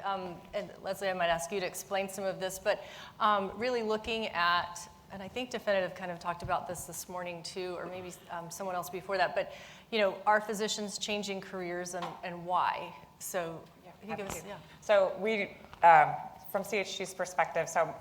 And Leslie, I might ask you to explain some of this, but really looking at, and I think Definitive kind of talked about this morning too, or maybe someone else before that, but are physicians changing careers and why? So if you give us, So we, from CHG's perspective, so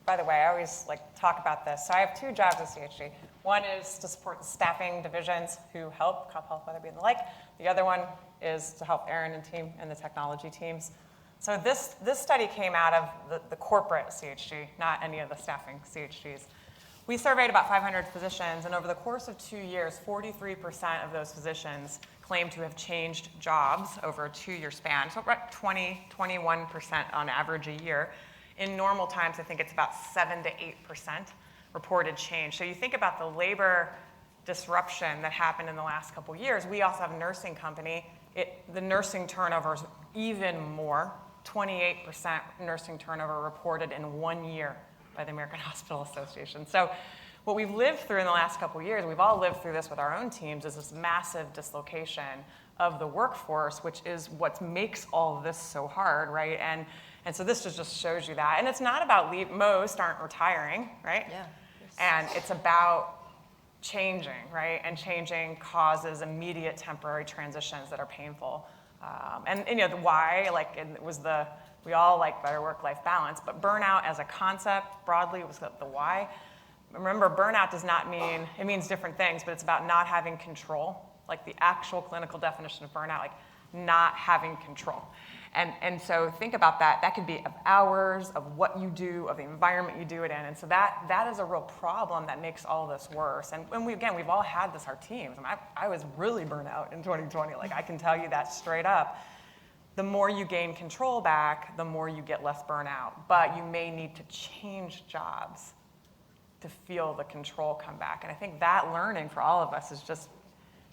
by the way, I always talk about this. So I have two jobs at CHG. One is to support the staffing divisions who help Cup Health, Weatherby, and the like. The other one is to help Aaron and team and the technology teams. So this study came out of the corporate CHG, not any of the staffing CHGs. We surveyed about 500 physicians, and over the course of 2 years, 43% of those physicians claimed to have changed jobs over a 2-year span. So about 21% on average a year. In normal times, I think it's about 7 to 8% reported change. So you think about the labor disruption that happened in the last couple years. We also have a nursing company. The nursing turnover is even more, 28% nursing turnover reported in 1 year by the American Hospital Association. So what we've lived through in the last couple years, we've all lived through this with our own teams, is this massive dislocation of the workforce, which is what makes all of this so hard, right? And so this just shows you that. And it's not about most aren't retiring, right? Yeah. And it's about changing, right? And changing causes immediate temporary transitions that are painful. And the why, it was we all like better work-life balance, but burnout as a concept broadly was the why. Remember, burnout does not mean, it means different things, but it's about not having control, like the actual clinical definition of burnout, like not having control. And so think about that. That could be of hours, of what you do, of the environment you do it in. And so that is a real problem that makes all of this worse. And we've all had this, our teams. I was really burnt out in 2020. I can tell you that straight up. The more you gain control back, the more you get less burnout. But you may need to change jobs to feel the control come back. And I think that learning for all of us is just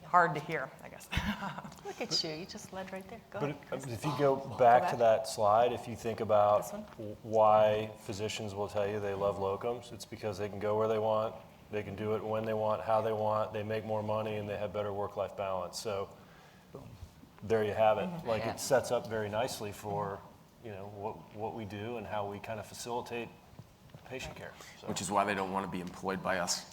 hard to hear, I guess. Look at you. You just led right there. Go But ahead, Chris. if you go back to that slide, if you think about why physicians will tell you they love locums, it's because they can go where they want, they can do it when they want, how they want, they make more money, and they have better work-life balance. So there you have it. It sets up very nicely for what we do and how we kind of facilitate patient care. So. Which is why they don't want to be employed by us.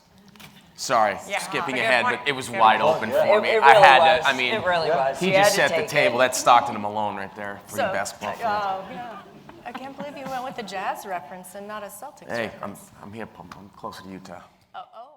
Sorry, skipping Good ahead, point. but it was wide open for me. It really I had was. to, I mean, It really was. he You just had to set the take table. it. That's Stockton and Malone right there for you basketball fans. Yeah. I can't believe you went with the Jazz reference and not a Celtics Hey, reference. I'm here, I'm closer to Utah. Oh.